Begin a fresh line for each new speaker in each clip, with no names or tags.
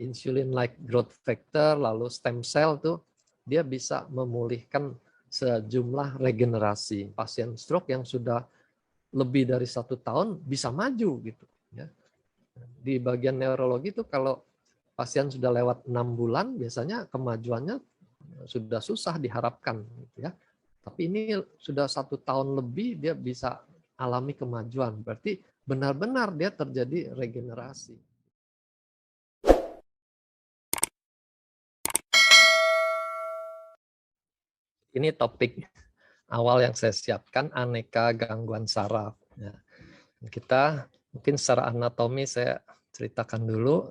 insulin-like growth factor, lalu stem cell tuh dia bisa memulihkan sejumlah regenerasi. Pasien stroke yang sudah lebih dari 1 tahun bisa maju gitu. Ya. Di bagian neurologi tuh kalau pasien sudah lewat 6 bulan, biasanya kemajuannya sudah susah diharapkan. Gitu ya. Tapi ini sudah 1 tahun lebih dia bisa alami kemajuan. Berarti benar-benar dia terjadi regenerasi. Ini topik awal yang saya siapkan, aneka gangguan saraf. Ya. Kita mungkin secara anatomi saya ceritakan dulu.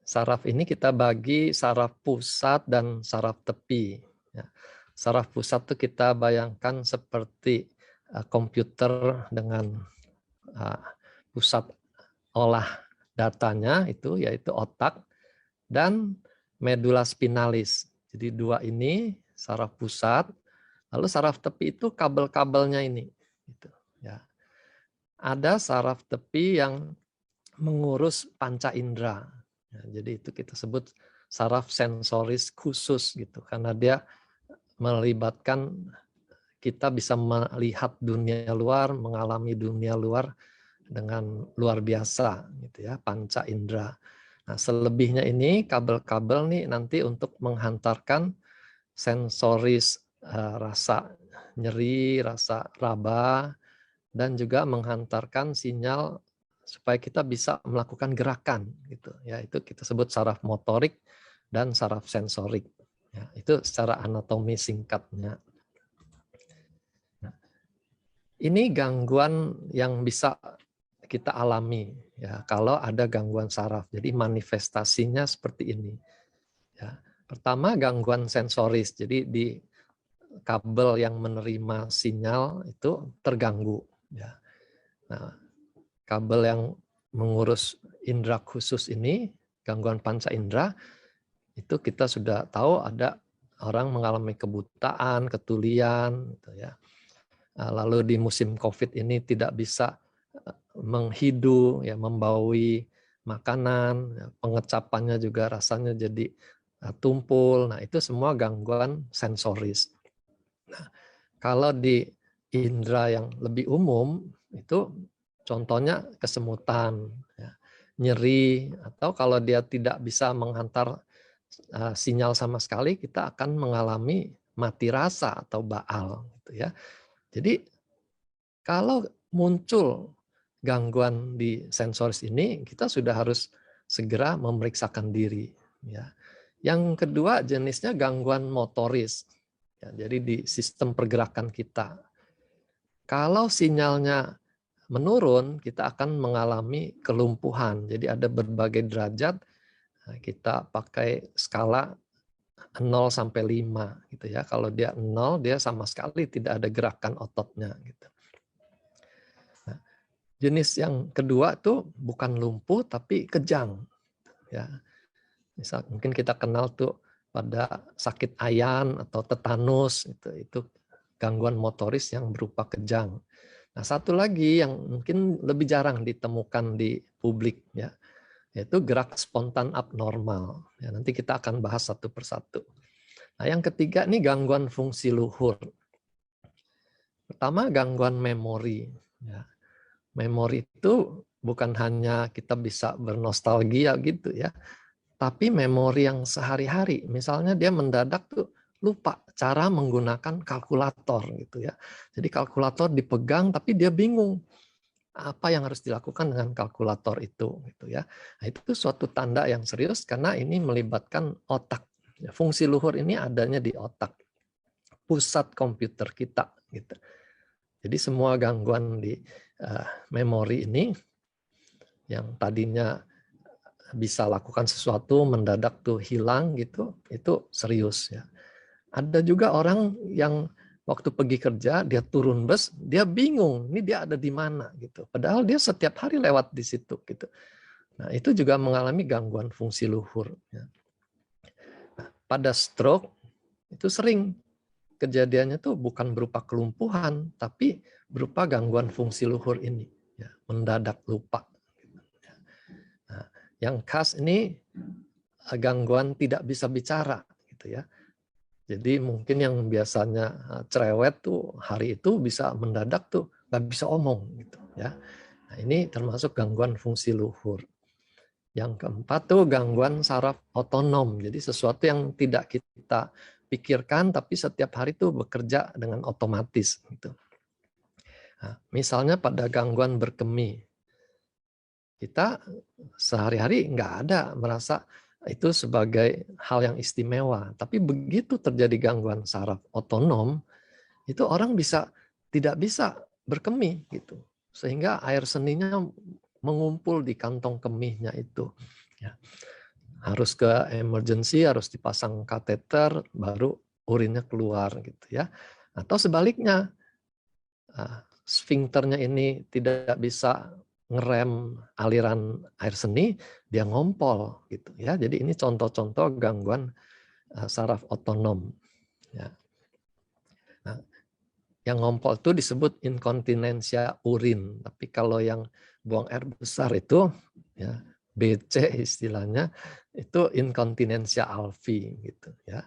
Saraf ini kita bagi saraf pusat dan saraf tepi. Ya. Saraf pusat itu kita bayangkan seperti komputer dengan pusat olah datanya itu yaitu otak dan medula spinalis. Jadi dua ini saraf pusat, lalu saraf tepi itu kabel-kabelnya ini. Gitu, ya. Ada saraf tepi yang mengurus panca indera. Ya, jadi itu kita sebut saraf sensoris khusus gitu, karena dia melibatkan kita bisa melihat dunia luar, mengalami dunia luar dengan luar biasa gitu ya, panca indera. Nah, selebihnya ini kabel-kabel nih nanti untuk menghantarkan sensoris rasa nyeri, rasa raba, dan juga menghantarkan sinyal supaya kita bisa melakukan gerakan gitu ya. Itu kita sebut saraf motorik dan saraf sensorik. Ya, itu secara anatomi singkatnya. Nah, ini gangguan yang bisa kita alami ya kalau ada gangguan saraf. Jadi manifestasinya seperti ini. Ya. Pertama gangguan sensoris. Jadi di kabel yang menerima sinyal itu terganggu. Ya. Nah, kabel yang mengurus indera khusus ini, gangguan panca indera, itu kita sudah tahu ada orang mengalami kebutaan, ketulian, gitu ya. Lalu di musim COVID ini tidak bisa menghidu, ya, membaui makanan, ya, pengecapannya juga rasanya jadi tumpul. Nah, itu semua gangguan sensoris. Nah, kalau di indera yang lebih umum itu contohnya kesemutan, ya, nyeri, atau kalau dia tidak bisa menghantar sinyal sama sekali, kita akan mengalami mati rasa atau baal. Gitu ya. Jadi kalau muncul gangguan di sensoris ini, kita sudah harus segera memeriksakan diri. Ya. Yang kedua jenisnya gangguan motoris. Ya, jadi di sistem pergerakan kita. Kalau sinyalnya menurun, kita akan mengalami kelumpuhan. Jadi ada berbagai derajat, kita pakai skala 0 sampai 5 gitu ya. Kalau dia 0, dia sama sekali tidak ada gerakan ototnya gitu. Nah, jenis yang kedua tuh bukan lumpuh tapi kejang. Ya. Misal mungkin kita kenal tuh pada sakit ayan atau tetanus itu gangguan motoris yang berupa kejang. Nah, satu lagi yang mungkin lebih jarang ditemukan di publik ya, yaitu gerak spontan abnormal. Ya, nanti kita akan bahas satu persatu. Nah, yang ketiga nih gangguan fungsi luhur. Pertama gangguan memori. Ya. Memori itu bukan hanya kita bisa bernostalgia gitu ya, tapi memori yang sehari-hari. Misalnya dia mendadak tuh lupa cara menggunakan kalkulator gitu ya. Jadi kalkulator dipegang tapi dia bingung apa yang harus dilakukan dengan kalkulator itu gitu ya. Nah, itu suatu tanda yang serius karena ini melibatkan otak. Fungsi luhur ini adanya di otak, pusat komputer kita gitu. Jadi semua gangguan di memori ini yang tadinya bisa lakukan sesuatu mendadak tuh hilang gitu, itu serius ya. Ada juga orang yang waktu pergi kerja dia turun bus, dia bingung, ini dia ada di mana gitu. Padahal dia setiap hari lewat di situ gitu. Nah, itu juga mengalami gangguan fungsi luhur ya. Nah, pada stroke itu sering kejadiannya tuh bukan berupa kelumpuhan, tapi berupa gangguan fungsi luhur ini ya, mendadak lupa. Nah, yang khas ini gangguan tidak bisa bicara gitu ya. Jadi mungkin yang biasanya cerewet tuh hari itu bisa mendadak tuh nggak bisa omong gitu ya. Nah, ini termasuk gangguan fungsi luhur. Yang keempat tuh gangguan saraf otonom. Jadi sesuatu yang tidak kita pikirkan tapi setiap hari tuh bekerja dengan otomatis gitu. Nah, misalnya pada gangguan berkemih, kita sehari-hari nggak ada merasa itu sebagai hal yang istimewa. Tapi begitu terjadi gangguan saraf otonom, itu orang tidak bisa berkemih gitu. Sehingga air seninya mengumpul di kantong kemihnya itu. Ya. Harus ke emergency, harus dipasang kateter, baru urinnya keluar gitu ya. Atau sebaliknya, sfinkternya ini tidak bisa ngerem aliran air seni, dia ngompol gitu ya. Jadi ini contoh-contoh gangguan saraf otonom. Ya. Nah, yang ngompol itu disebut inkontinensia urin. Tapi kalau yang buang air besar itu, ya BC istilahnya, itu inkontinensia alvi gitu ya.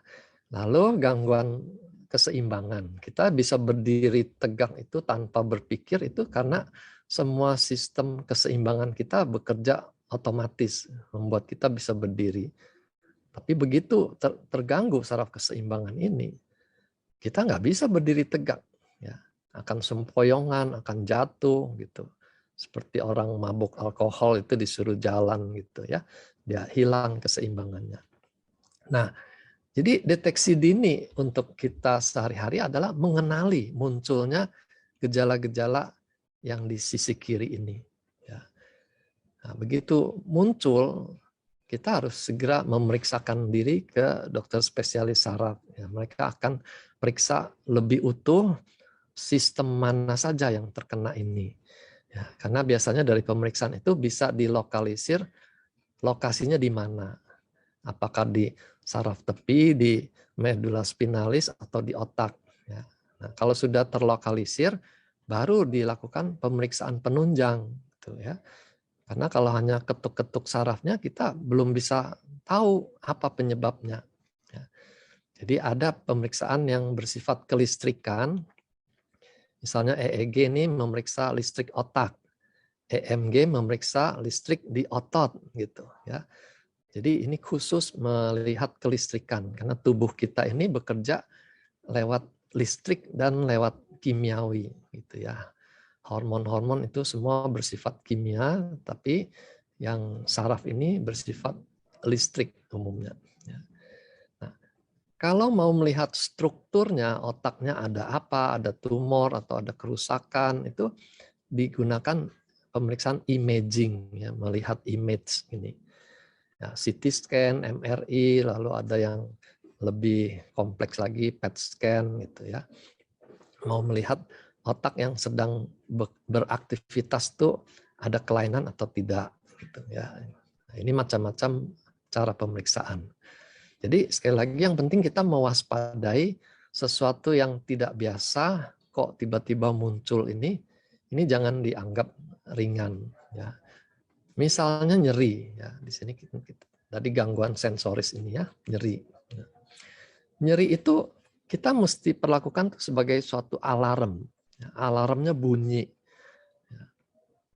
Lalu gangguan keseimbangan. Kita bisa berdiri tegak itu tanpa berpikir itu karena semua sistem keseimbangan kita bekerja otomatis, membuat kita bisa berdiri. Tapi begitu terganggu saraf keseimbangan ini, kita nggak bisa berdiri tegak. Ya, akan sempoyongan, akan jatuh gitu. Seperti orang mabuk alkohol itu disuruh jalan gitu ya, dia hilang keseimbangannya. Nah, jadi deteksi dini untuk kita sehari-hari adalah mengenali munculnya gejala-gejala yang di sisi kiri ini. Ya. Nah, begitu muncul, kita harus segera memeriksakan diri ke dokter spesialis saraf. Ya, mereka akan periksa lebih utuh sistem mana saja yang terkena ini. Ya, karena biasanya dari pemeriksaan itu bisa dilokalisir lokasinya di mana. Apakah di saraf tepi, di medula spinalis, atau di otak. Ya. Nah, kalau sudah terlokalisir, baru dilakukan pemeriksaan penunjang. Gitu ya. Karena kalau hanya ketuk-ketuk sarafnya, kita belum bisa tahu apa penyebabnya. Ya. Jadi ada pemeriksaan yang bersifat kelistrikan. Misalnya EEG ini memeriksa listrik otak. EMG memeriksa listrik di otot gitu ya. Jadi ini khusus melihat kelistrikan karena tubuh kita ini bekerja lewat listrik dan lewat kimiawi gitu ya. Hormon-hormon itu semua bersifat kimia, tapi yang saraf ini bersifat listrik umumnya. Ya. Nah, kalau mau melihat strukturnya, otaknya ada apa, ada tumor atau ada kerusakan, itu digunakan pemeriksaan imaging, ya, melihat image ini. Ya, CT scan, MRI, lalu ada yang lebih kompleks lagi, PET scan gitu ya. Mau melihat otak yang sedang beraktivitas tuh ada kelainan atau tidak gitu ya. Nah, ini macam-macam cara pemeriksaan. Jadi sekali lagi yang penting kita mewaspadai sesuatu yang tidak biasa kok tiba-tiba muncul ini jangan dianggap ringan ya. Misalnya nyeri ya, di sini kita tadi gangguan sensoris ini ya, nyeri. Nyeri itu kita mesti perlakukan sebagai suatu alarm. Ya, alarmnya bunyi. Ya,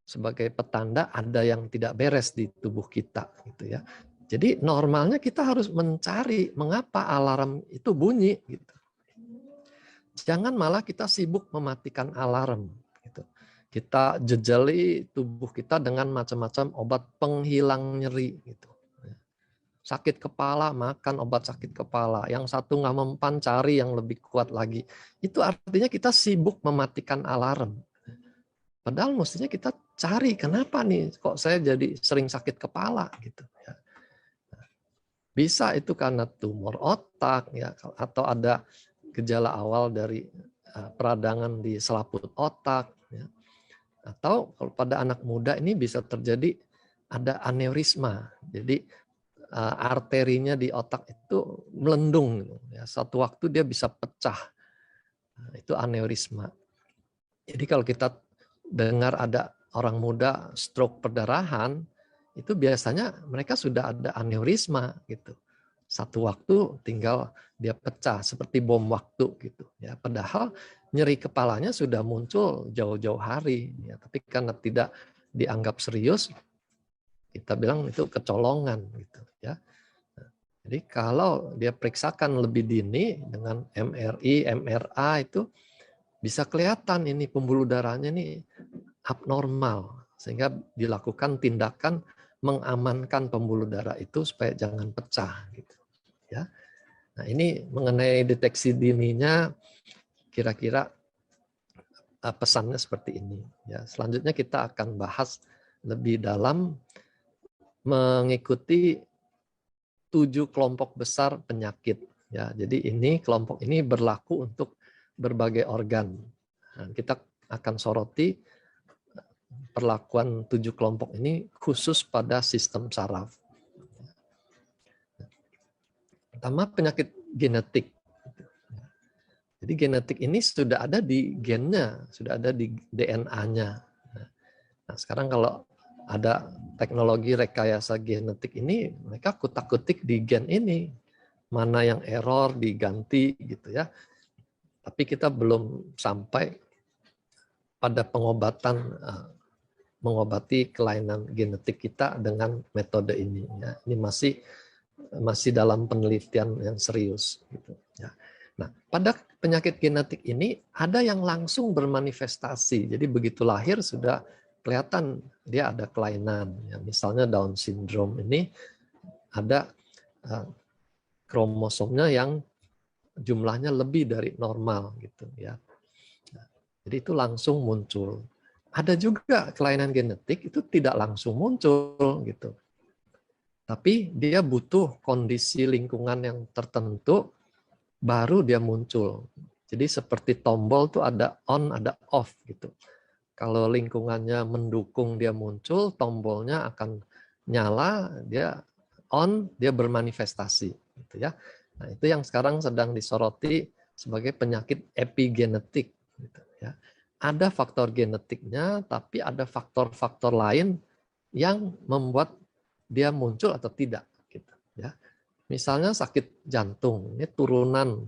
sebagai petanda ada yang tidak beres di tubuh kita gitu ya. Jadi normalnya kita harus mencari mengapa alarm itu bunyi gitu. Jangan malah kita sibuk mematikan alarm gitu. Kita jejali tubuh kita dengan macam-macam obat penghilang nyeri gitu. Sakit kepala, makan obat sakit kepala. Yang satu nggak mempan, cari yang lebih kuat lagi. Itu artinya kita sibuk mematikan alarm. Padahal mestinya kita cari kenapa nih kok saya jadi sering sakit kepala gitu. Bisa itu karena tumor otak ya, atau ada gejala awal dari peradangan di selaput otak. Ya. Atau kalau pada anak muda ini bisa terjadi ada aneurisma. Jadi arterinya di otak itu melendung. Ya. Satu waktu dia bisa pecah. Nah, itu aneurisma. Jadi kalau kita dengar ada orang muda stroke perdarahan, itu biasanya mereka sudah ada aneurisma gitu. Satu waktu tinggal dia pecah seperti bom waktu gitu ya. Padahal nyeri kepalanya sudah muncul jauh-jauh hari ya, tapi karena tidak dianggap serius, kita bilang itu kecolongan gitu ya. Jadi kalau dia periksakan lebih dini dengan MRI, MRA itu bisa kelihatan ini pembuluh darahnya ini abnormal, sehingga dilakukan tindakan mengamankan pembuluh darah itu supaya jangan pecah gitu ya. Nah, ini mengenai deteksi dininya kira-kira pesannya seperti ini ya. Selanjutnya kita akan bahas lebih dalam mengikuti 7 kelompok besar penyakit ya. Jadi ini kelompok ini berlaku untuk berbagai organ. Nah, kita akan soroti perlakuan 7 kelompok ini khusus pada sistem saraf. Pertama, penyakit genetik. Jadi genetik ini sudah ada di gennya, sudah ada di DNA-nya. Nah, sekarang kalau ada teknologi rekayasa genetik ini, mereka kutak-kutik di gen ini, mana yang error diganti gitu ya. Tapi kita belum sampai pada pengobatan, mengobati kelainan genetik kita dengan metode ini. Ya. Ini masih dalam penelitian yang serius. Gitu, ya. Nah, pada penyakit genetik ini ada yang langsung bermanifestasi. Jadi begitu lahir sudah kelihatan dia ada kelainan. Ya, misalnya Down syndrome ini ada kromosomnya yang jumlahnya lebih dari normal gitu ya. Nah, jadi itu langsung muncul. Ada juga kelainan genetik itu tidak langsung muncul gitu. Tapi dia butuh kondisi lingkungan yang tertentu baru dia muncul. Jadi seperti tombol tuh ada on, ada off gitu. Kalau lingkungannya mendukung dia muncul, tombolnya akan nyala, dia on, dia bermanifestasi gitu ya. Nah, itu yang sekarang sedang disoroti sebagai penyakit epigenetik gitu ya. Ada faktor genetiknya, tapi ada faktor-faktor lain yang membuat dia muncul atau tidak gitu ya. Misalnya sakit jantung, ini turunan,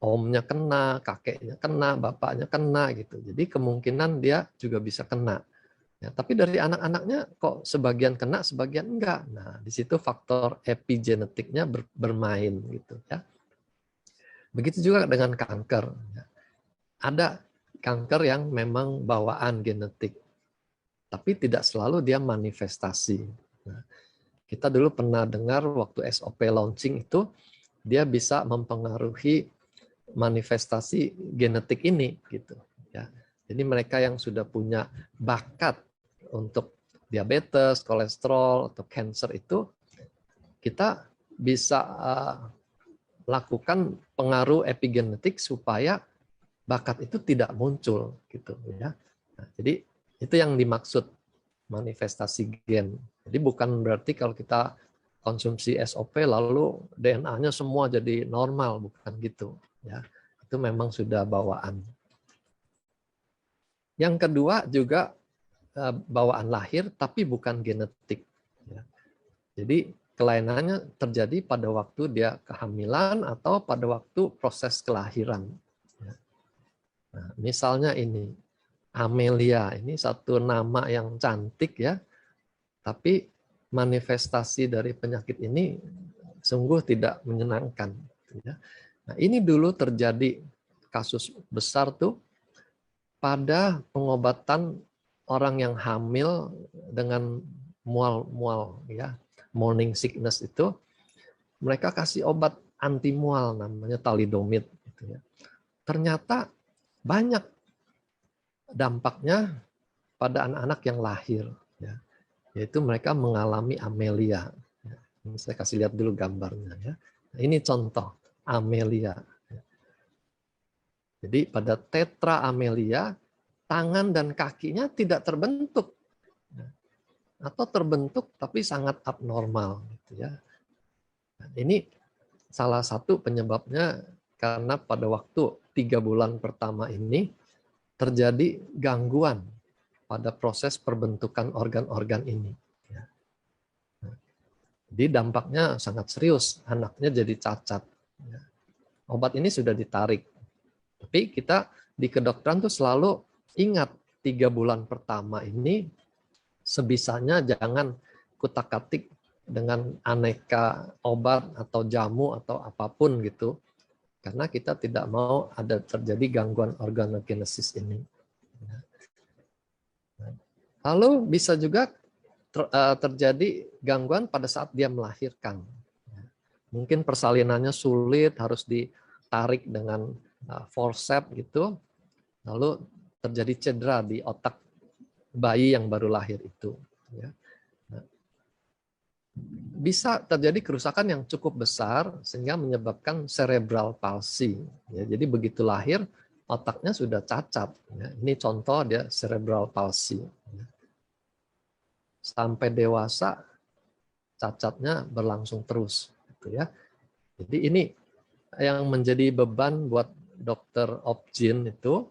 omnya kena, kakeknya kena, bapaknya kena gitu. Jadi kemungkinan dia juga bisa kena. Ya, tapi dari anak-anaknya kok sebagian kena, sebagian enggak. Nah, di situ faktor epigenetiknya bermain gitu ya. Begitu juga dengan kanker. Ya. Ada kanker yang memang bawaan genetik, tapi tidak selalu dia manifestasi. Nah, kita dulu pernah dengar waktu SOP launching itu, dia bisa mempengaruhi manifestasi genetik ini gitu ya. Jadi mereka yang sudah punya bakat untuk diabetes, kolesterol atau cancer itu kita bisa lakukan pengaruh epigenetik supaya bakat itu tidak muncul gitu ya. Nah, jadi itu yang dimaksud manifestasi gen. Jadi bukan berarti kalau kita konsumsi SOP lalu DNA-nya semua jadi normal, bukan gitu ya. Itu memang sudah bawaan. Yang kedua juga bawaan lahir tapi bukan genetik ya. Jadi kelainannya terjadi pada waktu dia kehamilan atau pada waktu proses kelahiran. Nah, misalnya ini Amelia, ini satu nama yang cantik ya, tapi manifestasi dari penyakit ini sungguh tidak menyenangkan. Ya. Nah, ini dulu terjadi kasus besar tuh pada pengobatan orang yang hamil dengan mual-mual ya, morning sickness itu, mereka kasih obat anti mual namanya thalidomid gitu ya. Ternyata banyak dampaknya pada anak-anak yang lahir ya. Yaitu mereka mengalami amelia. Ya. Ini saya kasih lihat dulu gambarnya ya. Nah, ini contoh amelia. Jadi pada tetra amelia tangan dan kakinya tidak terbentuk atau terbentuk tapi sangat abnormal gitu ya. Nah, ini salah satu penyebabnya karena pada waktu 3 bulan pertama ini terjadi gangguan pada proses perbentukan organ-organ ini. Jadi dampaknya sangat serius, anaknya jadi cacat. Obat ini sudah ditarik. Tapi kita di kedokteran tuh selalu ingat 3 bulan pertama ini sebisanya jangan kutak-katik dengan aneka obat atau jamu atau apapun gitu. Karena kita tidak mau ada terjadi gangguan organogenesis ini. Lalu bisa juga terjadi gangguan pada saat dia melahirkan. Mungkin persalinannya sulit, harus ditarik dengan forceps gitu. Lalu terjadi cedera di otak bayi yang baru lahir itu. Bisa terjadi kerusakan yang cukup besar sehingga menyebabkan cerebral palsy. Jadi begitu lahir otaknya sudah cacat. Ini contoh dia cerebral palsy. Sampai dewasa cacatnya berlangsung terus, gitu ya. Jadi ini yang menjadi beban buat dokter obgyn itu,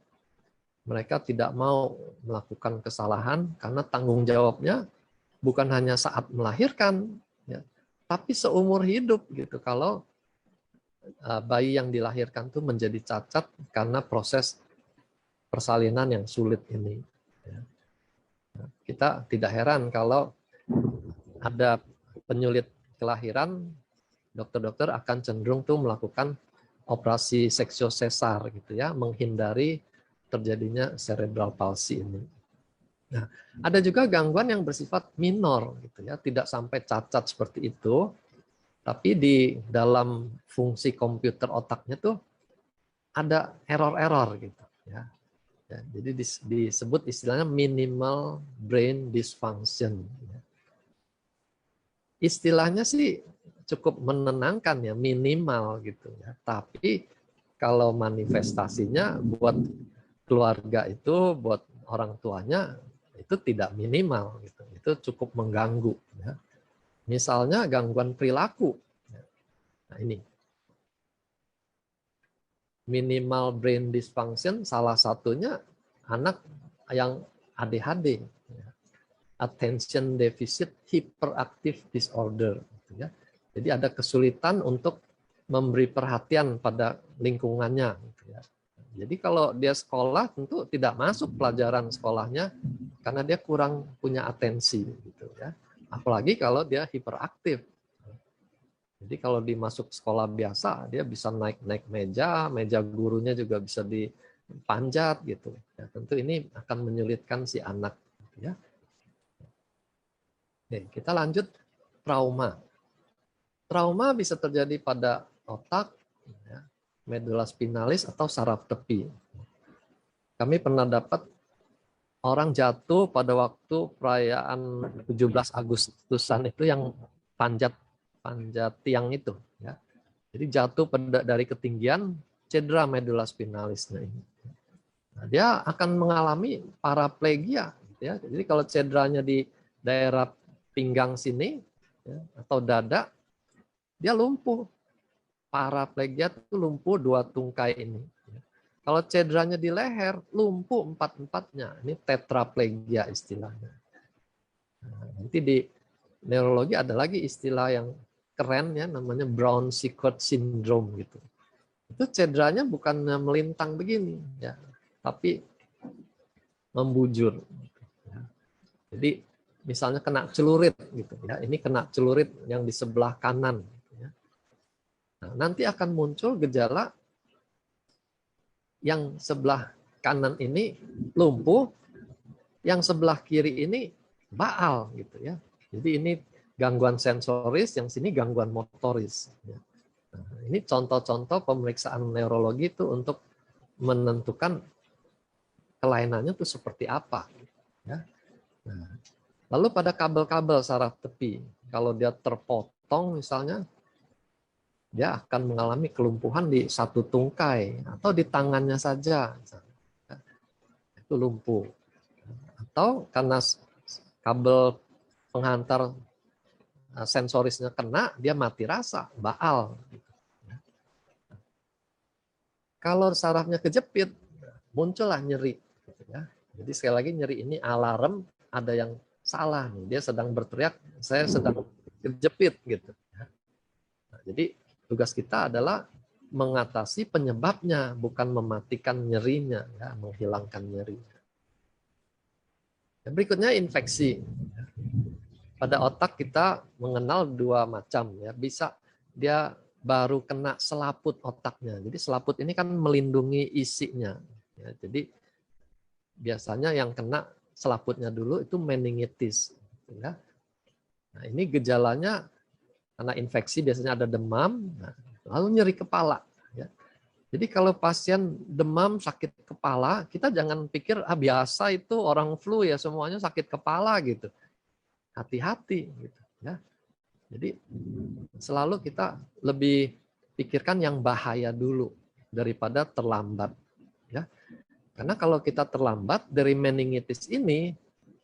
mereka tidak mau melakukan kesalahan karena tanggung jawabnya bukan hanya saat melahirkan, ya, tapi seumur hidup gitu. Kalau bayi yang dilahirkan itu menjadi cacat karena proses persalinan yang sulit ini. Kita tidak heran kalau ada penyulit kelahiran, dokter-dokter akan cenderung tuh melakukan operasi seksio sesar gitu ya, menghindari terjadinya cerebral palsy ini. Nah, ada juga gangguan yang bersifat minor gitu ya, tidak sampai cacat seperti itu, tapi di dalam fungsi komputer otaknya tuh ada error-error gitu ya. Jadi disebut istilahnya minimal brain dysfunction. Istilahnya sih cukup menenangkan ya, minimal gitu ya. Tapi kalau manifestasinya buat keluarga itu, buat orang tuanya itu tidak minimal gitu. Itu cukup mengganggu ya. Misalnya gangguan perilaku. Nah, ini minimal brain dysfunction salah satunya anak yang ADHD, attention deficit hyperactive disorder, gitu ya. Jadi ada kesulitan untuk memberi perhatian pada lingkungannya, gitu ya. Jadi kalau dia sekolah tentu tidak masuk pelajaran sekolahnya karena dia kurang punya atensi, gitu ya. Apalagi kalau dia hiperaktif. Jadi kalau dimasuk sekolah biasa, dia bisa naik-naik meja gurunya juga bisa dipanjat gitu. Ya, tentu ini akan menyulitkan si anak. Gitu ya. Oke, kita lanjut trauma. Trauma bisa terjadi pada otak, ya, medula spinalis atau saraf tepi. Kami pernah dapat orang jatuh pada waktu perayaan 17 Agustusan itu yang panjat tiang itu. Ya. Jadi jatuh dari ketinggian, cedera medula spinalisnya ini. Nah, dia akan mengalami paraplegia. Ya. Jadi kalau cederanya di daerah pinggang sini ya, atau dada, dia lumpuh. Paraplegia itu lumpuh 2 tungkai ini. Kalau cederanya di leher, lumpuh 4-empatnya. Ini tetraplegia istilahnya. Nah, nanti di neurologi ada lagi istilah yang keren ya, namanya Brown-Sequard syndrome gitu. Itu cederanya bukan melintang begini ya, tapi membujur. Jadi misalnya kena celurit gitu ya, ini kena celurit yang di sebelah kanan. Gitu ya. Nah, nanti akan muncul gejala yang sebelah kanan ini lumpuh, yang sebelah kiri ini baal gitu ya. Jadi ini gangguan sensoris, yang sini gangguan motoris. Nah, ini contoh-contoh pemeriksaan neurologi itu untuk menentukan kelainannya itu seperti apa. Ya. Nah, lalu pada kabel-kabel saraf tepi, kalau dia terpotong misalnya, dia akan mengalami kelumpuhan di satu tungkai atau di tangannya saja, itu lumpuh. Atau karena kabel penghantar sensorisnya kena, dia mati rasa, baal. Kalau sarafnya kejepit, muncullah nyeri. Jadi sekali lagi nyeri ini alarm ada yang salah nih. Dia sedang berteriak, saya sedang kejepit gitu. Nah, jadi tugas kita adalah mengatasi penyebabnya, bukan mematikan nyerinya, ya, menghilangkan nyerinya. Berikutnya infeksi. Pada otak kita mengenal dua macam, ya. Bisa dia baru kena selaput otaknya. Jadi selaput ini kan melindungi isinya. Ya, jadi biasanya yang kena selaputnya dulu itu meningitis. Ya. Nah, ini gejalanya karena infeksi biasanya ada demam, nah, lalu nyeri kepala. Ya. Jadi kalau pasien demam sakit kepala, kita jangan pikir biasa itu orang flu ya semuanya sakit kepala gitu. Hati-hati gitu ya. Jadi selalu kita lebih pikirkan yang bahaya dulu daripada terlambat ya. Karena kalau kita terlambat dari meningitis ini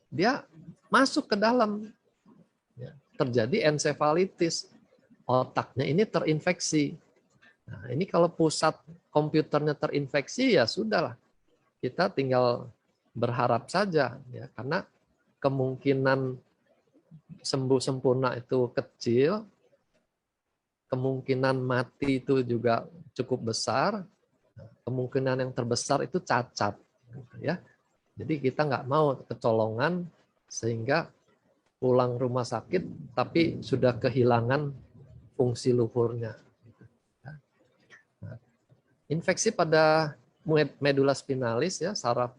dia masuk ke dalam ya, terjadi ensefalitis. Otaknya ini terinfeksi. Nah, ini kalau pusat komputernya terinfeksi ya sudahlah. Kita tinggal berharap saja ya karena kemungkinan sembuh sempurna itu kecil, kemungkinan mati itu juga cukup besar, kemungkinan yang terbesar itu cacat, ya. Jadi kita nggak mau kecolongan sehingga pulang rumah sakit tapi sudah kehilangan fungsi luhurnya. Infeksi pada medula spinalis ya saraf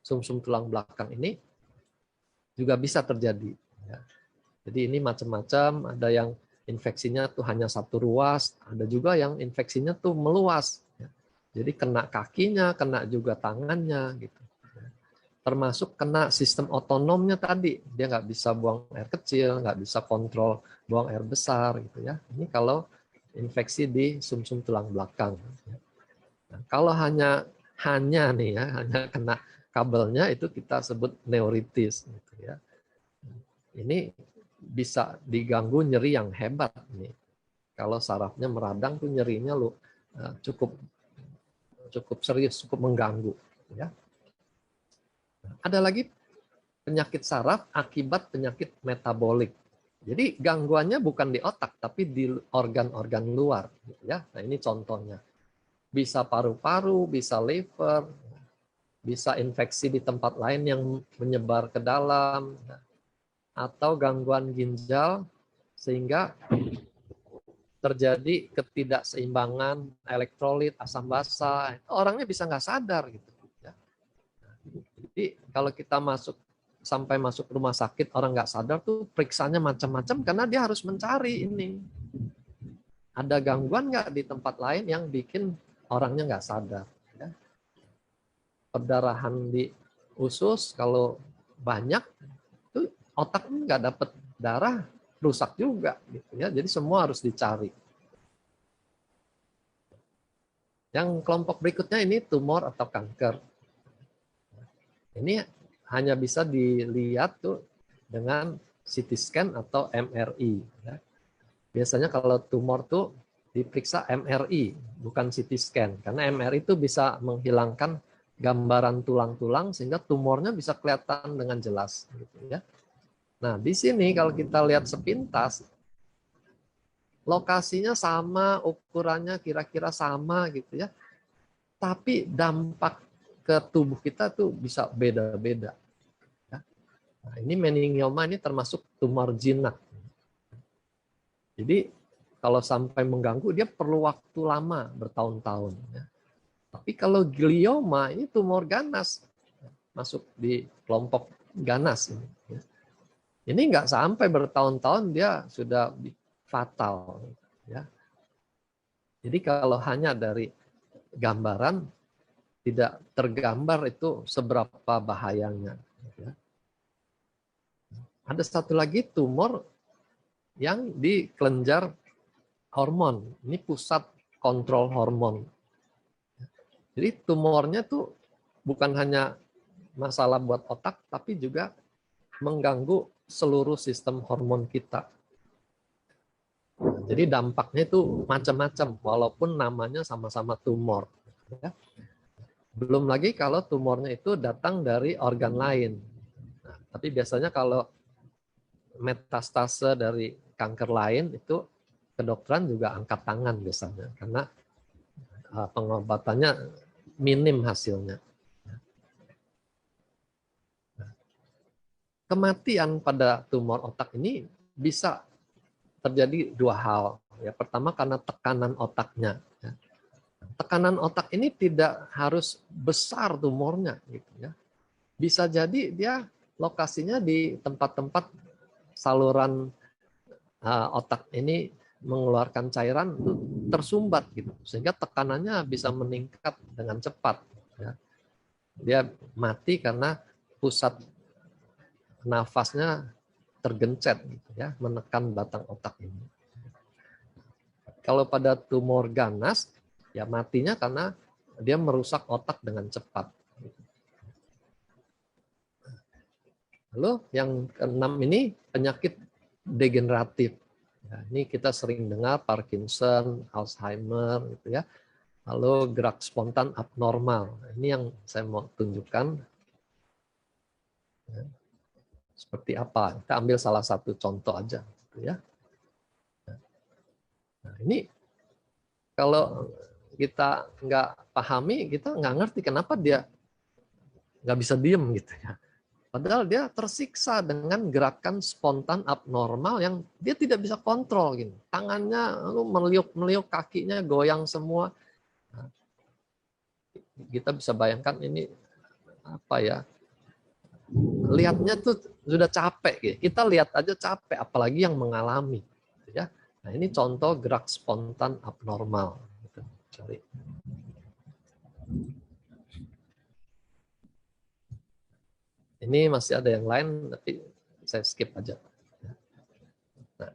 sumsum tulang belakang ini juga bisa terjadi. Jadi ini macam-macam, ada yang infeksinya tuh hanya satu ruas, ada juga yang infeksinya tuh meluas. Jadi kena kakinya, kena juga tangannya gitu. Termasuk kena sistem otonomnya tadi, dia nggak bisa buang air kecil, nggak bisa kontrol buang air besar gitu ya. Ini kalau infeksi di sumsum tulang belakang. Nah, kalau hanya nih ya, hanya kena kabelnya itu kita sebut neuritis gitu ya. Ini bisa diganggu nyeri yang hebat nih. Kalau sarafnya meradang tuh nyerinya cukup serius, cukup mengganggu ya. Ada lagi penyakit saraf akibat penyakit metabolik. Jadi gangguannya bukan di otak tapi di organ-organ luar gitu ya. Nah, ini contohnya. Bisa paru-paru, bisa liver, bisa infeksi di tempat lain yang menyebar ke dalam, atau gangguan ginjal sehingga terjadi ketidakseimbangan elektrolit, asam basa. Orangnya bisa nggak sadar gitu. Jadi kalau kita sampai masuk rumah sakit orang nggak sadar tuh periksanya macam-macam karena dia harus mencari ini. Ada gangguan nggak di tempat lain yang bikin orangnya nggak sadar. Perdarahan di usus kalau banyak tuh otak nggak dapat darah rusak juga gitu ya. Jadi semua harus dicari. Yang kelompok berikutnya ini tumor atau kanker. Ini hanya bisa dilihat tuh dengan CT scan atau MRI. Ya. Biasanya kalau tumor tuh diperiksa MRI, bukan CT scan. Karena MRI itu bisa menghilangkan gambaran tulang-tulang sehingga tumornya bisa kelihatan dengan jelas. Gitu ya. Nah, di sini kalau kita lihat sepintas, lokasinya sama, ukurannya kira-kira sama gitu ya. Tapi dampak ke tubuh kita tuh bisa beda-beda. Nah, ini meningioma ini termasuk tumor jinak. Jadi kalau sampai mengganggu dia perlu waktu lama bertahun-tahun. Ya. Tapi kalau glioma ini tumor ganas masuk di kelompok ganas ini. Ya. Ini nggak sampai bertahun-tahun dia sudah fatal. Ya. Jadi kalau hanya dari gambaran tidak tergambar itu seberapa bahayanya. Ya. Ada satu lagi tumor yang di kelenjar hormon. Ini pusat kontrol hormon. Jadi tumornya tuh bukan hanya masalah buat otak, tapi juga mengganggu seluruh sistem hormon kita. Jadi dampaknya itu macam-macam, walaupun namanya sama-sama tumor. Belum lagi kalau tumornya itu datang dari organ lain. Nah, tapi biasanya kalau metastase dari kanker lain itu kedokteran juga angkat tangan biasanya karena pengobatannya minim hasilnya. Kematian pada tumor otak ini bisa terjadi dua hal. Ya, pertama karena tekanan otaknya. Ya. Tekanan otak ini tidak harus besar tumornya, gitu ya. Bisa jadi dia lokasinya di tempat-tempat saluran otak ini mengeluarkan cairan itu tersumbat, gitu, sehingga tekanannya bisa meningkat dengan cepat. Ya. Dia mati karena pusat nafasnya tergencet, gitu ya, menekan batang otak ini. Kalau pada tumor ganas, ya matinya karena dia merusak otak dengan cepat. Lalu yang keenam ini penyakit degeneratif. Ya, ini kita sering dengar Parkinson, Alzheimer, gitu ya. Lalu gerak spontan abnormal. Ini yang saya mau tunjukkan. Ya. Seperti apa? Kita ambil salah satu contoh aja, gitu ya. Nah, ini kalau kita nggak pahami, kita nggak ngerti kenapa dia nggak bisa diem gitu ya. Padahal dia tersiksa dengan gerakan spontan abnormal yang dia tidak bisa kontrol gitu. Tangannya meliuk-meliuk, kakinya goyang semua. Nah, kita bisa bayangkan ini apa ya? Lihatnya tuh sudah capek gitu. Kita lihat aja capek, apalagi yang mengalami, gitu ya. Nah, ini contoh gerak spontan abnormal. Gitu. Sorry. Ini masih ada yang lain, tapi saya skip aja. Nah,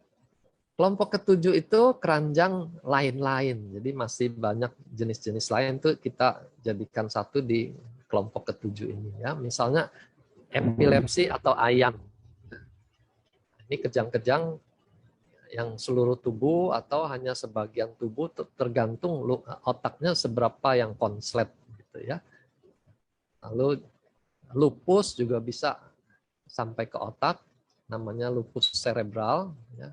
kelompok ketujuh itu keranjang lain-lain. Jadi masih banyak jenis-jenis lain tuh kita jadikan satu di kelompok ketujuh ini. Ya, misalnya epilepsi atau ayam. Ini kejang-kejang yang seluruh tubuh atau hanya sebagian tubuh tergantung otaknya seberapa yang konslet gitu ya. Lalu lupus juga bisa sampai ke otak, namanya lupus cerebral ya.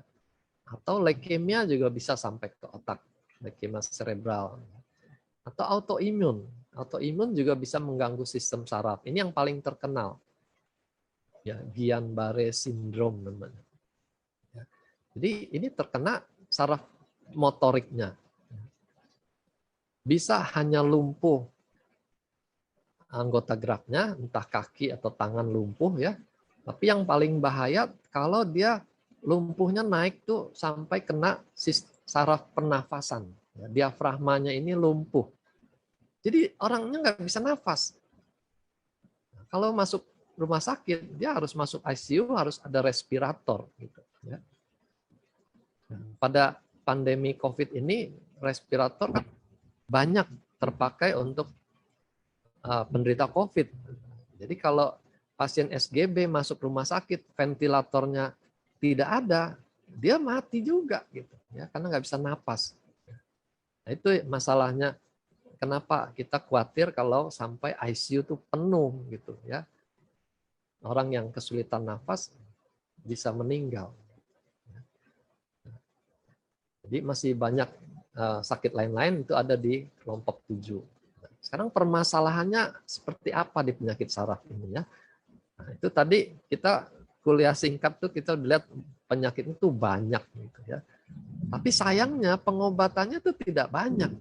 Atau leukemia juga bisa sampai ke otak, leukemia cerebral. Atau autoimun. Autoimun juga bisa mengganggu sistem saraf. Ini yang paling terkenal. Ya, Guillain-Barré syndrome namanya. Ya. Jadi ini terkena saraf motoriknya. Bisa hanya lumpuh anggota geraknya, entah kaki atau tangan lumpuh ya. Tapi yang paling bahaya kalau dia lumpuhnya naik tuh sampai kena saraf pernafasan. Ya, diafragmanya ini lumpuh. Jadi orangnya nggak bisa nafas. Kalau masuk rumah sakit, dia harus masuk ICU, harus ada respirator. Gitu, ya. Pada pandemi COVID ini, respirator kan banyak terpakai untuk penderita COVID. Jadi kalau pasien SGB masuk rumah sakit, ventilatornya tidak ada, dia mati juga, gitu, ya, karena nggak bisa napas. Nah, itu masalahnya. Kenapa kita khawatir kalau sampai ICU itu penuh gitu ya. Orang yang kesulitan nafas bisa meninggal. Jadi masih banyak sakit lain-lain itu ada di kelompok 7. Sekarang permasalahannya seperti apa di penyakit saraf ini ya. Nah, itu tadi kita kuliah singkat tuh kita lihat penyakit itu banyak gitu ya. Tapi sayangnya pengobatannya tuh tidak banyak.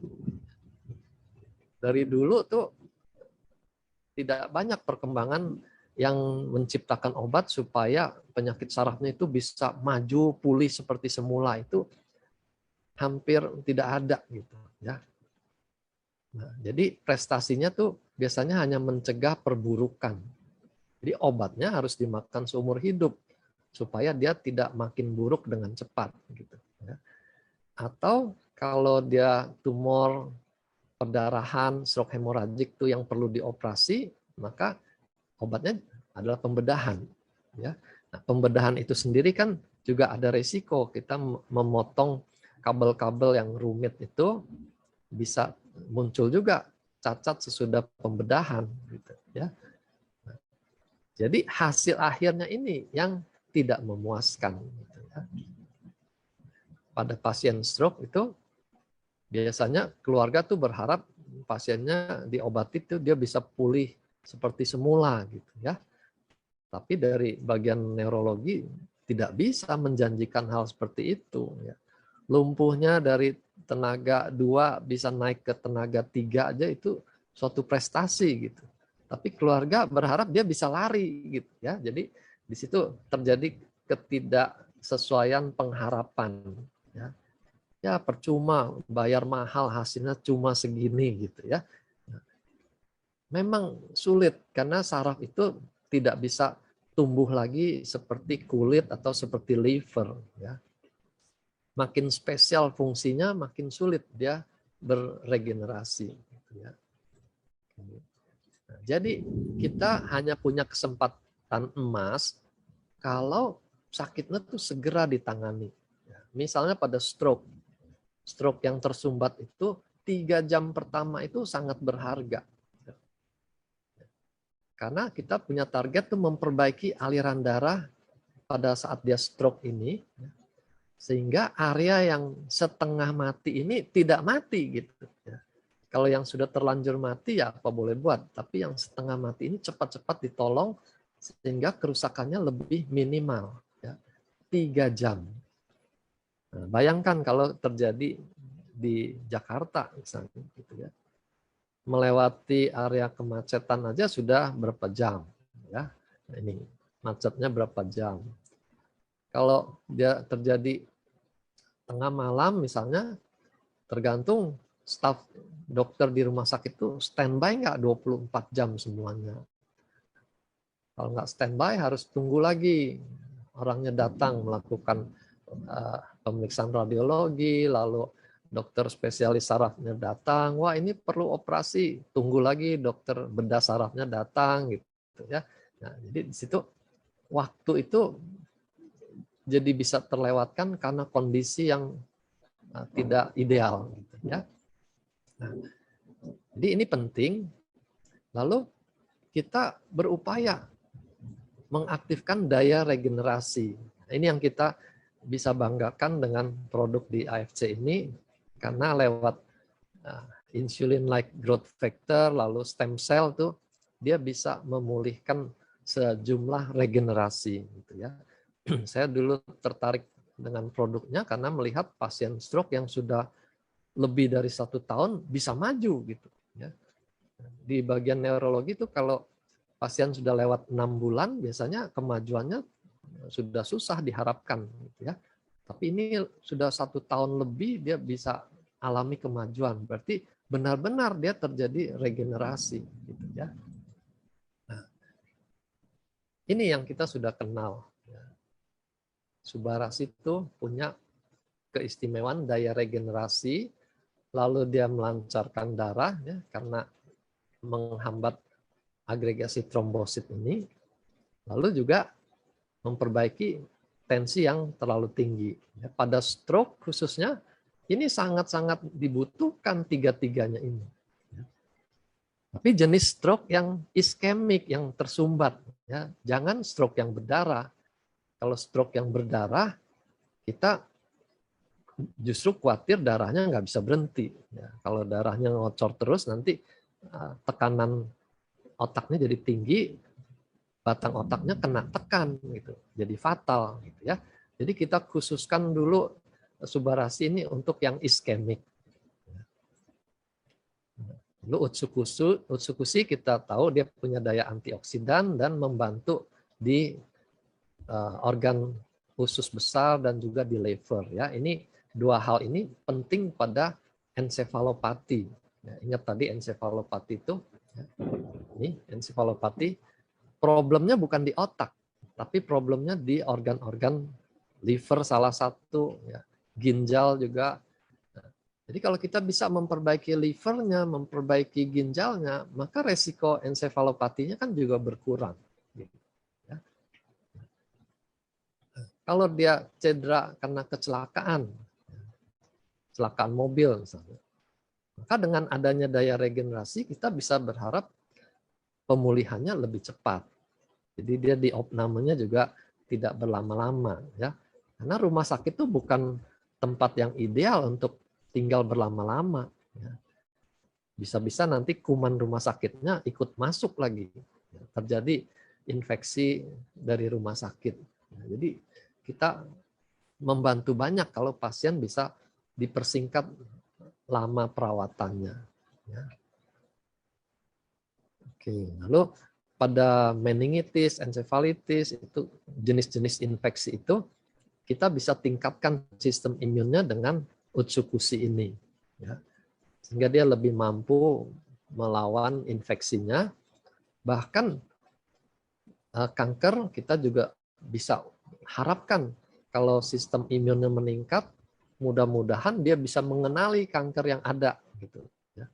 Dari dulu tuh tidak banyak perkembangan yang menciptakan obat supaya penyakit sarafnya itu bisa maju pulih seperti semula, itu hampir tidak ada gitu ya. Nah, jadi prestasinya tuh biasanya hanya mencegah perburukan. Jadi obatnya harus dimakan seumur hidup supaya dia tidak makin buruk dengan cepat gitu ya. Atau kalau dia tumor perdarahan, stroke hemoragik itu yang perlu dioperasi, maka obatnya adalah pembedahan. Ya. Nah, pembedahan itu sendiri kan juga ada resiko. Kita memotong kabel-kabel yang rumit itu bisa muncul juga cacat sesudah pembedahan. Gitu, ya. Nah, jadi hasil akhirnya ini yang tidak memuaskan. Gitu, ya. pada pasien stroke itu biasanya keluarga tuh berharap pasiennya diobati tuh dia bisa pulih seperti semula gitu ya. Tapi dari bagian neurologi tidak bisa menjanjikan hal seperti itu ya. Lumpuhnya dari tenaga 2 bisa naik ke tenaga 3 aja itu suatu prestasi gitu. Tapi keluarga berharap dia bisa lari gitu ya. Jadi di situ terjadi ketidaksesuaian pengharapan ya. Ya percuma bayar mahal hasilnya cuma segini gitu ya. Memang sulit karena saraf itu tidak bisa tumbuh lagi seperti kulit atau seperti liver ya. Makin spesial fungsinya makin sulit dia beregenerasi gitu ya. Nah, jadi kita hanya punya kesempatan emas kalau sakitnya tuh segera ditangani. Ya, misalnya pada stroke yang tersumbat itu 3 jam pertama itu sangat berharga. Karena kita punya target tuh memperbaiki aliran darah pada saat dia stroke ini, sehingga area yang setengah mati ini tidak mati gitu. Kalau yang sudah terlanjur mati ya apa boleh buat, tapi yang setengah mati ini cepat-cepat ditolong sehingga kerusakannya lebih minimal. 3 jam. Nah, bayangkan kalau terjadi di Jakarta misalnya gitu ya. Melewati area kemacetan aja sudah berapa jam ya. Nah, ini macetnya berapa jam. Kalau dia terjadi tengah malam misalnya, tergantung staf dokter di rumah sakit itu standby nggak 24 jam semuanya. Kalau nggak standby harus tunggu lagi orangnya datang melakukan pemeriksaan radiologi, lalu dokter spesialis sarafnya datang, wah ini perlu operasi, tunggu lagi dokter bedah sarafnya datang gitu ya. Nah, jadi di situ waktu itu jadi bisa terlewatkan karena kondisi yang tidak ideal gitu ya. Nah, jadi ini penting. Lalu kita berupaya mengaktifkan daya regenerasi. Ini yang kita bisa banggakan dengan produk di AFC ini karena lewat insulin like growth factor lalu stem cell tuh dia bisa memulihkan sejumlah regenerasi gitu ya. Saya dulu tertarik dengan produknya karena melihat pasien stroke yang sudah lebih dari 1 tahun bisa maju gitu ya. Di bagian neurologi itu kalau pasien sudah lewat 6 bulan biasanya kemajuannya sudah susah diharapkan gitu ya. Tapi ini sudah 1 tahun lebih dia bisa alami kemajuan. Berarti benar-benar dia terjadi regenerasi gitu ya. Nah, ini yang kita sudah kenal. Subarace itu punya keistimewaan daya regenerasi, lalu dia melancarkan darah ya, karena menghambat agregasi trombosit ini, lalu juga memperbaiki tensi yang terlalu tinggi. Pada stroke khususnya, ini sangat-sangat dibutuhkan tiga-tiganya ini. Tapi jenis stroke yang iskemik, yang tersumbat. Ya. Jangan stroke yang berdarah. Kalau stroke yang berdarah, kita justru khawatir darahnya nggak bisa berhenti. Ya. Kalau darahnya ngocor terus, nanti tekanan otaknya jadi tinggi, batang otaknya kena tekan gitu, jadi fatal gitu ya. Jadi kita khususkan dulu Subarace ini untuk yang iskemik. Lalu Utsukushi kita tahu dia punya daya antioksidan dan membantu di organ usus besar dan juga di liver ya. Ini 2 hal ini penting pada ensefalopati. Ya, ingat tadi ensefalopati itu ya, ini ensefalopati problemnya bukan di otak, tapi problemnya di organ-organ liver salah satu, ya, ginjal juga. Nah, jadi kalau kita bisa memperbaiki livernya, memperbaiki ginjalnya, maka resiko ensefalopatinya kan juga berkurang. Gitu, ya. Kalau dia cedera karena kecelakaan mobil misalnya, maka dengan adanya daya regenerasi kita bisa berharap pemulihannya lebih cepat. Jadi dia di opnamenya juga tidak berlama-lama ya. Karena rumah sakit itu bukan tempat yang ideal untuk tinggal berlama-lama. Ya. Bisa-bisa nanti kuman rumah sakitnya ikut masuk lagi. Ya. Terjadi infeksi dari rumah sakit. Ya, jadi kita membantu banyak kalau pasien bisa dipersingkat lama perawatannya. Ya. Oke, lalu pada meningitis, encefalitis itu jenis-jenis infeksi itu kita bisa tingkatkan sistem imunnya dengan Utsukushi ini, ya. Sehingga dia lebih mampu melawan infeksinya. Bahkan kanker kita juga bisa harapkan kalau sistem imunnya meningkat, mudah-mudahan dia bisa mengenali kanker yang ada, gitu. Ya.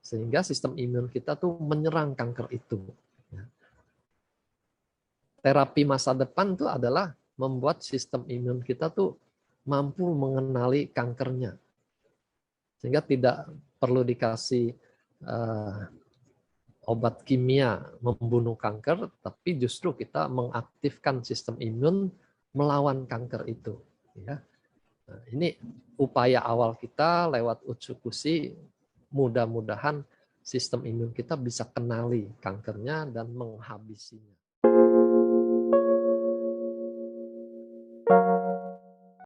Sehingga sistem imun kita tuh menyerang kanker itu. Ya. Terapi masa depan itu adalah membuat sistem imun kita tuh mampu mengenali kankernya. Sehingga tidak perlu dikasih obat kimia membunuh kanker, tapi justru kita mengaktifkan sistem imun melawan kanker itu. Ya. Nah, ini upaya awal kita lewat Utsukushi, mudah-mudahan sistem imun kita bisa kenali kankernya dan menghabisinya.